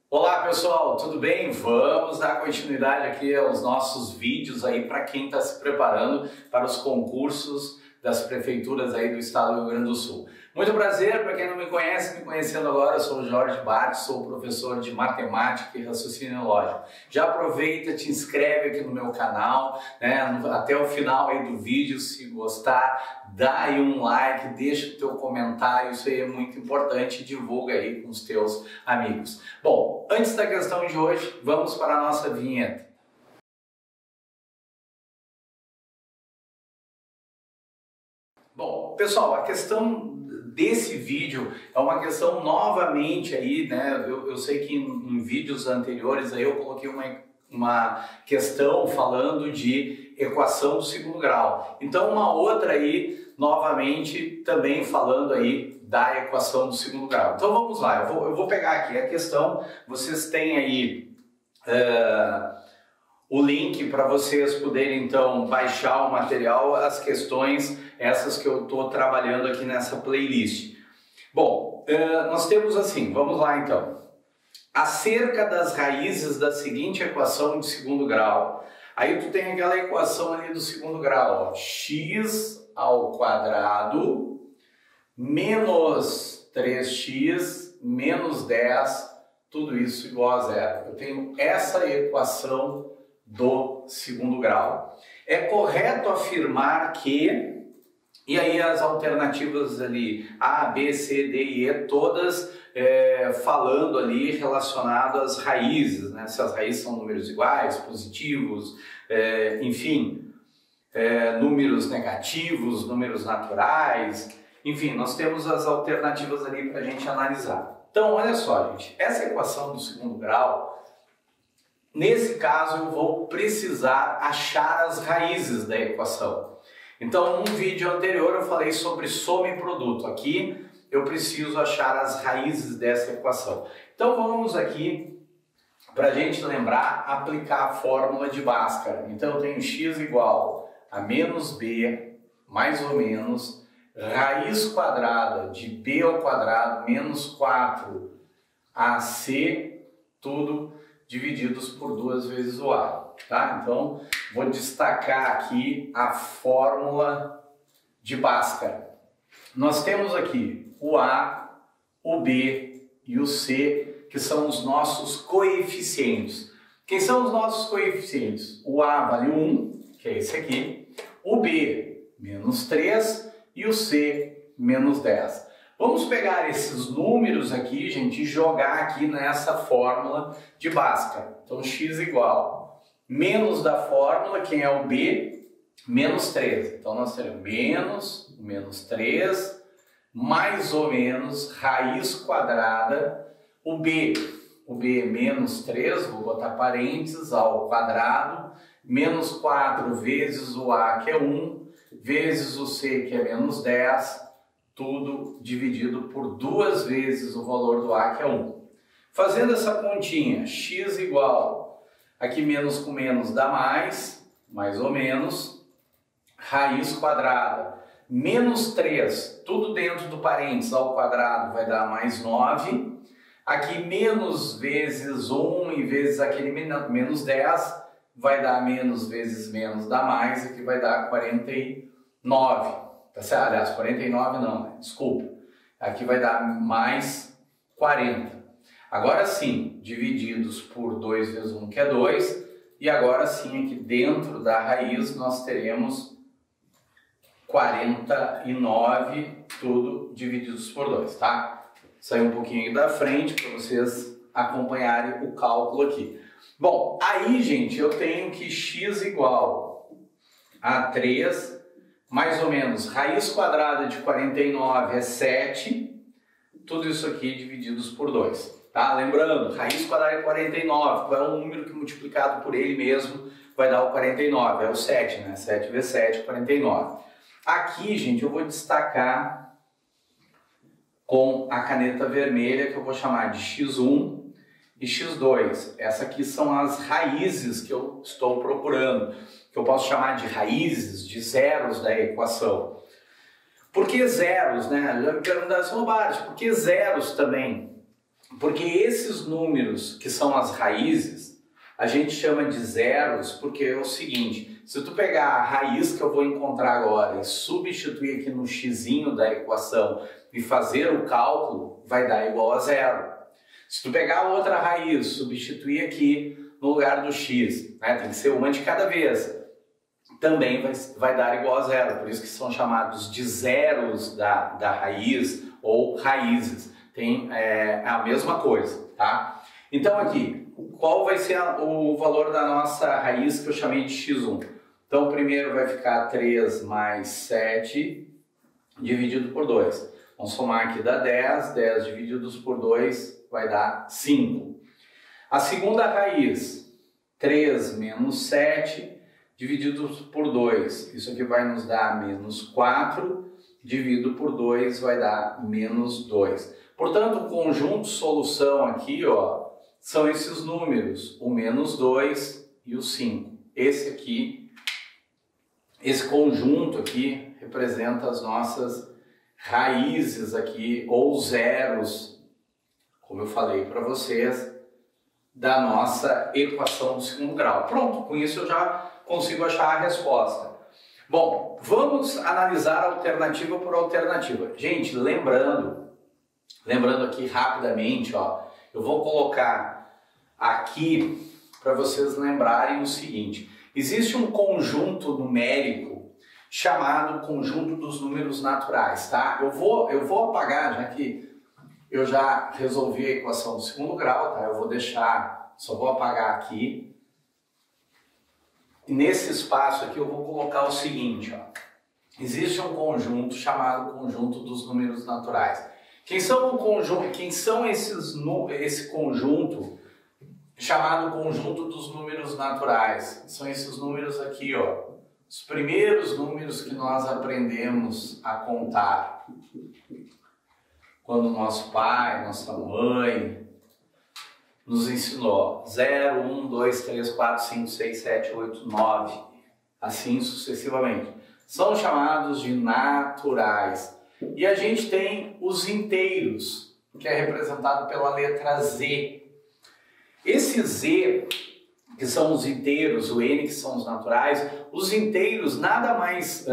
Olá pessoal, tudo bem? Vamos dar continuidade aqui aos nossos vídeos aí para quem está se preparando para os concursos das prefeituras aí do estado do Rio Grande do Sul. Muito prazer, para quem não me conhece, me conhecendo agora, eu sou o Jorge Bart, sou professor de matemática e raciocínio lógico. Já aproveita, te inscreve aqui no meu canal, né, até o final aí do vídeo, se gostar, dá aí um like, deixa o teu comentário, isso aí é muito importante, divulga aí com os teus amigos. Bom, antes da questão de hoje, vamos para a nossa vinheta. Bom, pessoal, a questão desse vídeo é uma questão novamente aí, né? Eu sei que em vídeos anteriores aí eu coloquei uma questão falando de equação do segundo grau. Então uma outra aí, novamente, também falando aí da equação do segundo grau. Então vamos lá, eu vou pegar aqui a questão, vocês têm aí o link para vocês poderem então baixar o material, as questões, essas que eu estou trabalhando aqui nessa playlist. Bom, nós temos assim, vamos lá então. Acerca das raízes da seguinte equação de segundo grau. Aí tu tem aquela equação ali do segundo grau, ó, x ao quadrado menos 3x menos 10, tudo isso igual a zero. Eu tenho essa equação do segundo grau. É correto afirmar que, e aí as alternativas ali, A, B, C, D e E, todas falando ali relacionado às raízes, né? Se as raízes são números iguais, positivos, enfim, números negativos, números naturais, enfim, nós temos as alternativas ali para a gente analisar. Então, olha só, gente, essa equação do segundo grau, nesse caso eu vou precisar achar as raízes da equação. Então, num vídeo anterior eu falei sobre soma e produto. Aqui eu preciso achar as raízes dessa equação. Então vamos aqui, para a gente lembrar, aplicar a fórmula de Bhaskara. Então eu tenho x igual a menos b, mais ou menos, raiz quadrada de b ao quadrado menos 4ac, tudo divididos por 2 vezes o a. Tá? Então vou destacar aqui a fórmula de Bhaskara. Nós temos aqui o A, o B e o C, que são os nossos coeficientes. Quem são os nossos coeficientes? O A vale 1, que é esse aqui, o B, menos 3 e o C, menos 10. Vamos pegar esses números aqui, gente, e jogar aqui nessa fórmula de Bhaskara. Então, x igual menos da fórmula, quem é o B, menos 3. Então, nós teremos menos 3, mais ou menos, raiz quadrada, o B é menos 3, vou botar parênteses, ao quadrado, menos 4 vezes o A, que é 1, vezes o C, que é menos 10, tudo dividido por 2 vezes o valor do A, que é 1. Fazendo essa continha, x igual, aqui menos com menos dá mais ou menos, raiz quadrada, menos 3, tudo dentro do parênteses ao quadrado vai dar mais 9. Aqui menos vezes 1 e vezes aquele menos 10 vai dar menos vezes menos dá mais, aqui vai dar 49. Tá certo? Aliás, 49 não, né? Desculpa. Aqui vai dar mais 40. Agora sim, divididos por 2 vezes 1, que é 2. E agora sim, aqui dentro da raiz nós teremos 49, tudo divididos por 2, tá? Saiu um pouquinho da frente para vocês acompanharem o cálculo aqui. Bom, aí, gente, eu tenho que x igual a 3, mais ou menos, raiz quadrada de 49 é 7, tudo isso aqui divididos por 2, tá? Lembrando, raiz quadrada é 49, qual é o número que multiplicado por ele mesmo vai dar o 49? É o 7, né? 7 vezes 7, 49. Aqui, gente, eu vou destacar com a caneta vermelha, que eu vou chamar de x1 e x2. Essas aqui são as raízes que eu estou procurando, que eu posso chamar de raízes, de zeros da equação. Por que zeros, né? Já me perguntaram assim, Bart, por que zeros também? Porque esses números que são as raízes, a gente chama de zeros, porque é o seguinte, se tu pegar a raiz que eu vou encontrar agora e substituir aqui no xizinho da equação e fazer o cálculo, vai dar igual a zero. Se tu pegar outra raiz, substituir aqui no lugar do x, né, tem que ser uma de cada vez, também vai dar igual a zero. Por isso que são chamados de zeros da raiz ou raízes. Tem a mesma coisa, tá? Então aqui, qual vai ser o valor da nossa raiz que eu chamei de x1? Então primeiro vai ficar 3 mais 7 dividido por 2. Vamos somar aqui, dá 10, 10 divididos por 2 vai dar 5. A segunda raiz, 3 menos 7 divididos por 2. Isso aqui vai nos dar menos 4, dividido por 2 vai dar menos 2. Portanto, o conjunto solução aqui, ó, são esses números, o menos 2 e o 5. Esse aqui, esse conjunto aqui, representa as nossas raízes aqui, ou zeros, como eu falei para vocês, da nossa equação do segundo grau. Pronto, com isso eu já consigo achar a resposta. Bom, vamos analisar alternativa por alternativa. Gente, lembrando aqui rapidamente, ó, eu vou colocar aqui para vocês lembrarem o seguinte: existe um conjunto numérico chamado conjunto dos números naturais, tá? Eu vou apagar, já que eu já resolvi a equação do segundo grau, tá? Eu vou deixar, só vou apagar aqui. E nesse espaço aqui eu vou colocar o seguinte, ó. Existe um conjunto chamado conjunto dos números naturais. Quem são esse conjunto chamado conjunto dos números naturais? São esses números aqui, ó. Os primeiros números que nós aprendemos a contar. Quando nosso pai, nossa mãe nos ensinou 0, 1, 2, 3, 4, 5, 6, 7, 8, 9, assim sucessivamente. São chamados de naturais. E a gente tem os inteiros, que é representado pela letra Z. Esse Z, que são os inteiros, o N, que são os naturais, os inteiros nada mais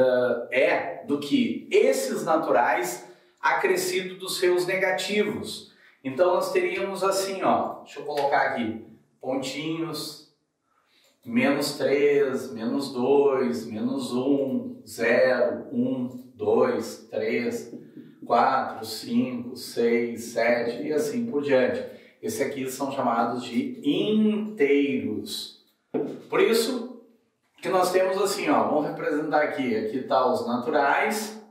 é do que esses naturais acrescido dos seus negativos. Então nós teríamos assim, ó, deixa eu colocar aqui, pontinhos, menos 3, menos 2, menos 1, 0, 1, 2, 3, 4, 5, 6, 7 e assim por diante. Esses aqui são chamados de inteiros. Por isso que nós temos assim, ó, vamos representar aqui está os naturais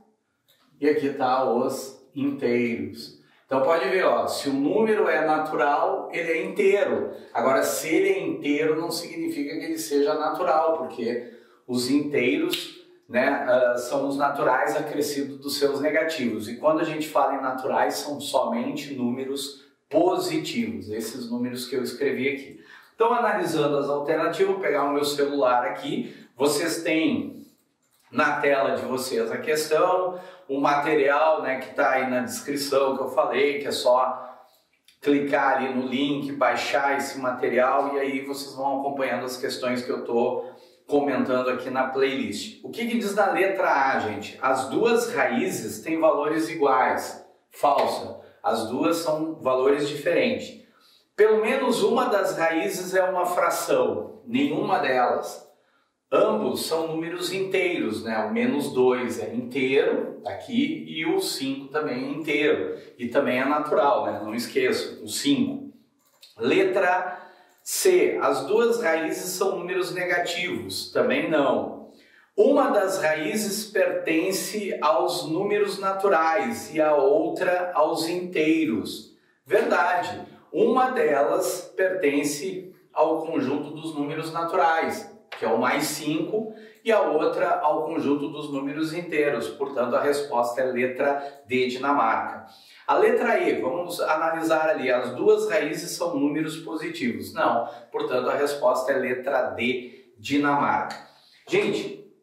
e aqui está os inteiros. Então pode ver, ó, se o número é natural, ele é inteiro. Agora, se ele é inteiro, não significa que ele seja natural, porque os inteiros, né, são os naturais acrescidos dos seus negativos. E quando a gente fala em naturais, são somente números positivos, esses números que eu escrevi aqui. Então, analisando as alternativas, vou pegar o meu celular aqui. Vocês têm na tela de vocês a questão, o material, né, que está aí na descrição que eu falei, que é só clicar ali no link, baixar esse material e aí vocês vão acompanhando as questões que eu estou comentando aqui na playlist. O que diz na letra A, gente? As duas raízes têm valores iguais. Falsa. As duas são valores diferentes. Pelo menos uma das raízes é uma fração, nenhuma delas. Ambos são números inteiros, né? O menos 2 é inteiro, aqui, e o 5 também é inteiro. E também é natural, né? Não esqueça, o 5. Letra C. As duas raízes são números negativos, também não. Uma das raízes pertence aos números naturais e a outra aos inteiros. Verdade. Uma delas pertence ao conjunto dos números naturais, que é o mais 5, e a outra ao conjunto dos números inteiros. Portanto, a resposta é letra D, Dinamarca. A letra E, vamos analisar ali, as duas raízes são números positivos. Não, portanto, a resposta é letra D, Dinamarca. Gente,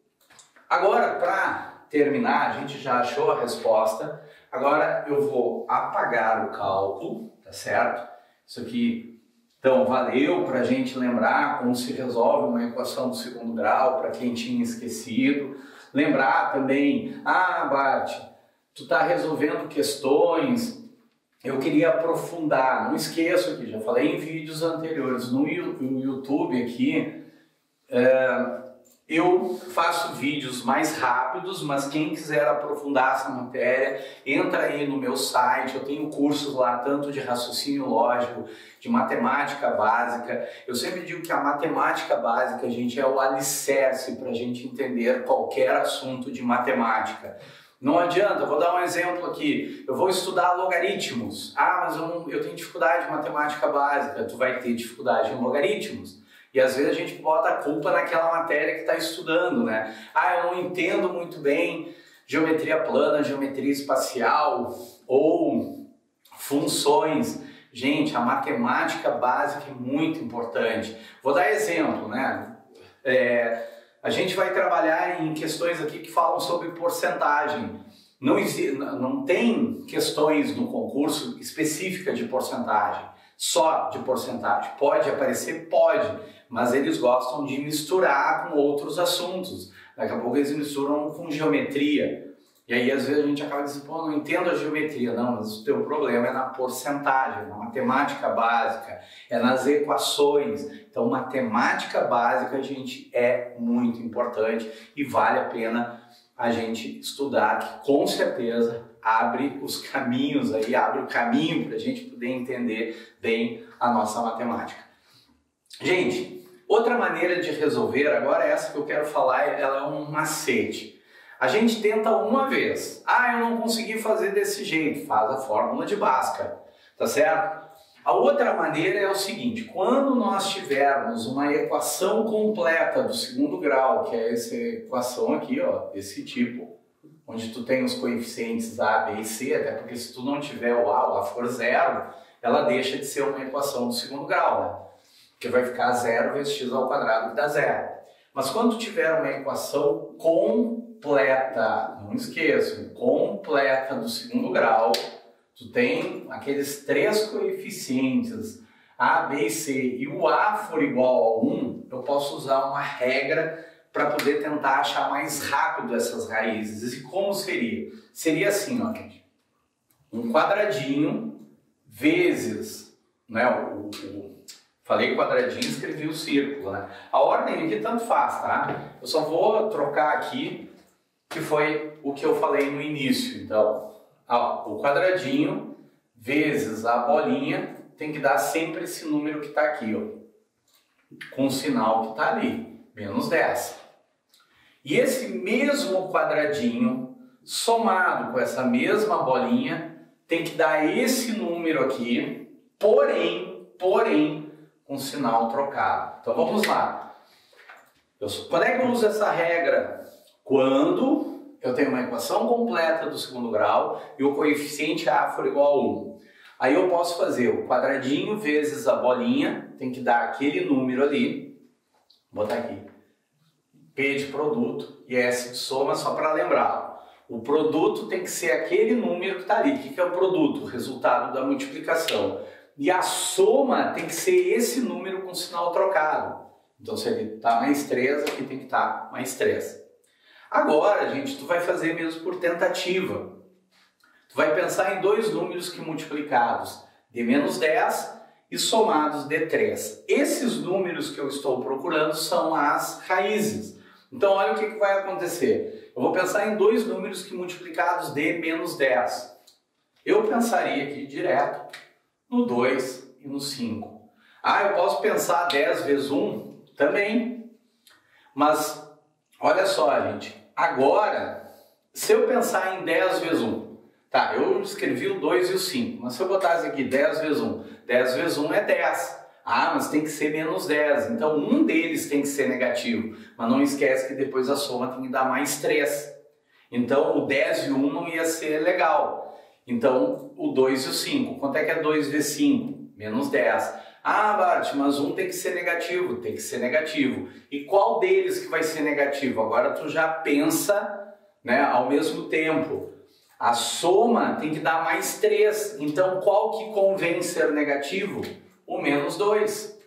agora para terminar, a gente já achou a resposta. Agora eu vou apagar o cálculo, tá certo? Isso aqui, então, valeu para a gente lembrar como se resolve uma equação do segundo grau, para quem tinha esquecido. Lembrar também, Bart, tu está resolvendo questões, eu queria aprofundar, não esqueço aqui, já falei em vídeos anteriores, no YouTube aqui, eu faço vídeos mais rápidos, mas quem quiser aprofundar essa matéria, entra aí no meu site, eu tenho cursos lá, tanto de raciocínio lógico, de matemática básica. Eu sempre digo que a matemática básica, gente, é o alicerce para a gente entender qualquer assunto de matemática. Não adianta, vou dar um exemplo aqui, eu vou estudar logaritmos. Mas eu tenho dificuldade em matemática básica, tu vai ter dificuldade em logaritmos. E às vezes a gente bota a culpa naquela matéria que está estudando, né? Eu não entendo muito bem geometria plana, geometria espacial ou funções. Gente, a matemática básica é muito importante. Vou dar exemplo, né? A gente vai trabalhar em questões aqui que falam sobre porcentagem. Não tem questões no concurso específicas de porcentagem, só de porcentagem. Pode aparecer? Pode, mas eles gostam de misturar com outros assuntos. Daqui a pouco eles misturam com geometria. E aí às vezes a gente acaba dizendo, não entendo a geometria. Não, mas o teu problema é na porcentagem, na matemática básica, é nas equações. Então matemática básica, gente, é muito importante e vale a pena a gente estudar, que com certeza abre os caminhos aí, abre o caminho para a gente poder entender bem a nossa matemática. Gente, outra maneira de resolver, agora essa que eu quero falar, ela é um macete. A gente tenta uma vez. Eu não consegui fazer desse jeito. Faz a fórmula de Bhaskara, tá certo? A outra maneira é o seguinte, quando nós tivermos uma equação completa do segundo grau, que é essa equação aqui, ó, desse tipo, onde tu tem os coeficientes A, B e C, até porque se tu não tiver o A for zero, ela deixa de ser uma equação do segundo grau, né? Porque vai ficar zero vezes x ao quadrado que dá zero. Mas quando tu tiver uma equação completa, não esqueçam, completa do segundo grau, tu tem aqueles três coeficientes A, B e C, e o A for igual a 1, eu posso usar uma regra para poder tentar achar mais rápido essas raízes. E como seria? Seria assim, ó, gente. Um quadradinho vezes, né, falei quadradinho, escrevi o círculo, né? A ordem aqui tanto faz, tá? Eu só vou trocar aqui, que foi o que eu falei no início. Então, o quadradinho vezes a bolinha tem que dar sempre esse número que está aqui, ó, com o sinal que está ali, menos 10. E esse mesmo quadradinho, somado com essa mesma bolinha, tem que dar esse número aqui, porém, com sinal trocado. Então vamos lá. Quando é que eu uso essa regra? Quando eu tenho uma equação completa do segundo grau e o coeficiente A for igual a 1. Aí eu posso fazer o quadradinho vezes a bolinha, tem que dar aquele número ali, vou botar aqui, P de produto e S de soma, só para lembrar. O produto tem que ser aquele número que está ali. O que é o produto? O resultado da multiplicação. E a soma tem que ser esse número com sinal trocado. Então se ele está mais 3, aqui tem que estar mais 3. Agora, gente, tu vai fazer mesmo por tentativa. Tu vai pensar em dois números que multiplicados de menos 10 e somados de 3. Esses números que eu estou procurando são as raízes. Então olha o que vai acontecer. Eu vou pensar em dois números que multiplicados de menos 10. Eu pensaria aqui direto no 2 e no 5. Eu posso pensar 10 vezes 1? Também. Mas olha só, gente. Agora, se eu pensar em 10 vezes 1, tá, eu escrevi o 2 e o 5, mas se eu botasse aqui 10 vezes 1, 10 vezes 1 é 10. Mas tem que ser menos 10, então um deles tem que ser negativo, mas não esquece que depois a soma tem que dar mais 3. Então o 10 e o 1 não ia ser legal. Então o 2 e o 5, quanto é que é 2 vezes 5? Menos 10. Bart, mas um tem que ser negativo, tem que ser negativo. E qual deles que vai ser negativo? Agora tu já pensa, né, ao mesmo tempo. A soma tem que dar mais 3. Então, qual que convém ser negativo? O menos 2.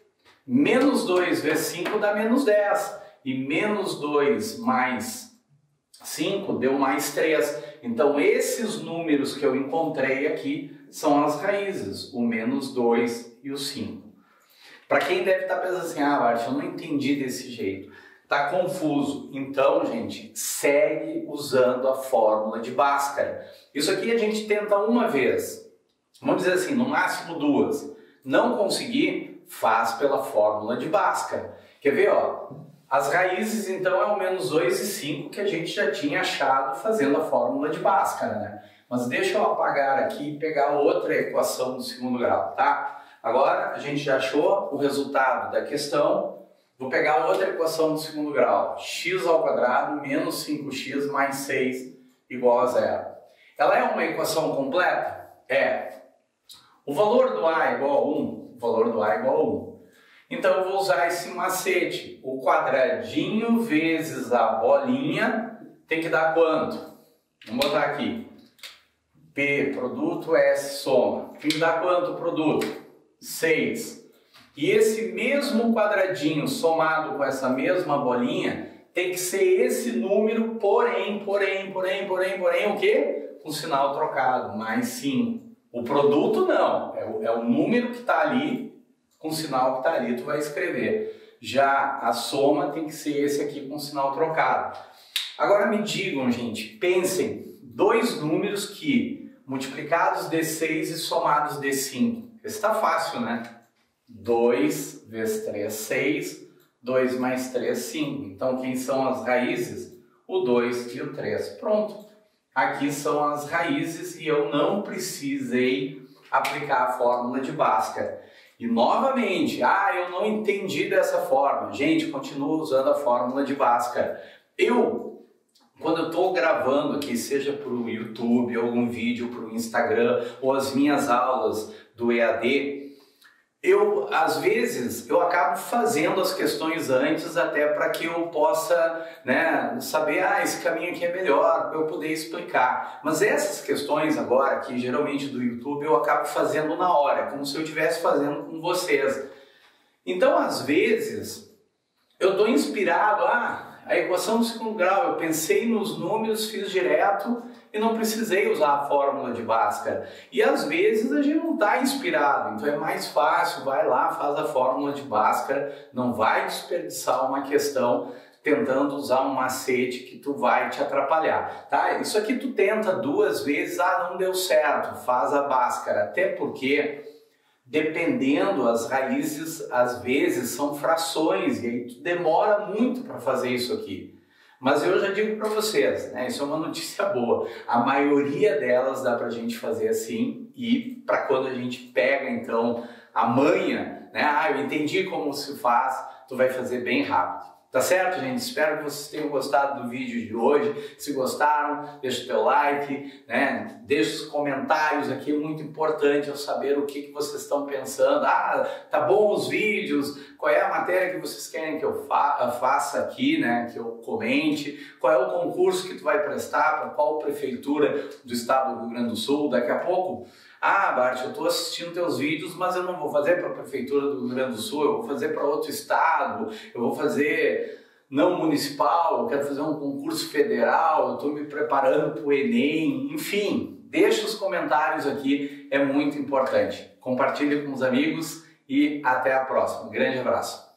Menos 2 vezes 5 dá menos 10. E menos 2 mais 5 deu mais 3. Então, esses números que eu encontrei aqui são as raízes. O menos 2 e o 5. Para quem deve estar pensando assim, Bart, eu não entendi desse jeito. Tá confuso. Então, gente, segue usando a fórmula de Bhaskara. Isso aqui a gente tenta uma vez. Vamos dizer assim, no máximo 2. Não conseguir, faz pela fórmula de Bhaskara. Quer ver, ó? As raízes, então, é o menos 2 e 5 que a gente já tinha achado fazendo a fórmula de Bhaskara, né? Mas deixa eu apagar aqui e pegar outra equação do segundo grau, tá? Agora, a gente já achou o resultado da questão. Vou pegar outra equação do segundo grau. X ao quadrado menos 5x mais 6 igual a 0. Ela é uma equação completa? É. O valor do A é igual a 1. O valor do A é igual a 1. Então eu vou usar esse macete. O quadradinho vezes a bolinha tem que dar quanto? Vamos botar aqui. P, produto, S, soma. Tem que dar quanto o produto? 6. E esse mesmo quadradinho somado com essa mesma bolinha tem que ser esse número, porém, o quê? Com sinal trocado, mais 5. O produto não, é o número que está ali, com o sinal que está ali, tu vai escrever. Já a soma tem que ser esse aqui com sinal trocado. Agora me digam, gente, pensem, dois números que multiplicados de 6 e somados de 5. Esse está fácil, né? 2 vezes 3, 6. 2 mais 3, 5. Então, quem são as raízes? O 2 e o 3. Pronto. Aqui são as raízes e eu não precisei aplicar a fórmula de Bhaskara. E, novamente, eu não entendi dessa forma. Gente, continua usando a fórmula de Bhaskara. Quando eu estou gravando aqui, seja para o YouTube, algum vídeo para o Instagram, ou as minhas aulas do EAD, às vezes, eu acabo fazendo as questões antes até para que eu possa, saber, esse caminho aqui é melhor, para eu poder explicar. Mas essas questões agora, que geralmente do YouTube, eu acabo fazendo na hora, como se eu estivesse fazendo com vocês. Então, às vezes, eu estou inspirado, a equação do segundo grau, eu pensei nos números, fiz direto e não precisei usar a fórmula de Bhaskara. E às vezes a gente não está inspirado, então é mais fácil, vai lá, faz a fórmula de Bhaskara, não vai desperdiçar uma questão tentando usar um macete que tu vai te atrapalhar, tá? Isso aqui tu tenta 2 vezes, não deu certo, faz a Bhaskara, até porque dependendo, as raízes às vezes são frações e aí tu demora muito para fazer isso aqui. Mas eu já digo para vocês, isso é uma notícia boa, a maioria delas dá para a gente fazer assim e para quando a gente pega então a manha, eu entendi como se faz, tu vai fazer bem rápido. Tá certo, gente? Espero que vocês tenham gostado do vídeo de hoje. Se gostaram, deixa o teu like, deixa os comentários aqui, é muito importante eu saber o que vocês estão pensando. Tá bom os vídeos? Qual é a matéria que vocês querem que eu faça aqui, que eu comente? Qual é o concurso que tu vai prestar? Para qual prefeitura do estado do Rio Grande do Sul? Daqui a pouco... Bart, eu estou assistindo teus vídeos, mas eu não vou fazer para a Prefeitura do Rio Grande do Sul, eu vou fazer para outro estado, eu vou fazer não municipal, eu quero fazer um concurso federal, eu estou me preparando para o Enem, enfim, deixa os comentários aqui, é muito importante. Compartilhe com os amigos e até a próxima. Grande abraço.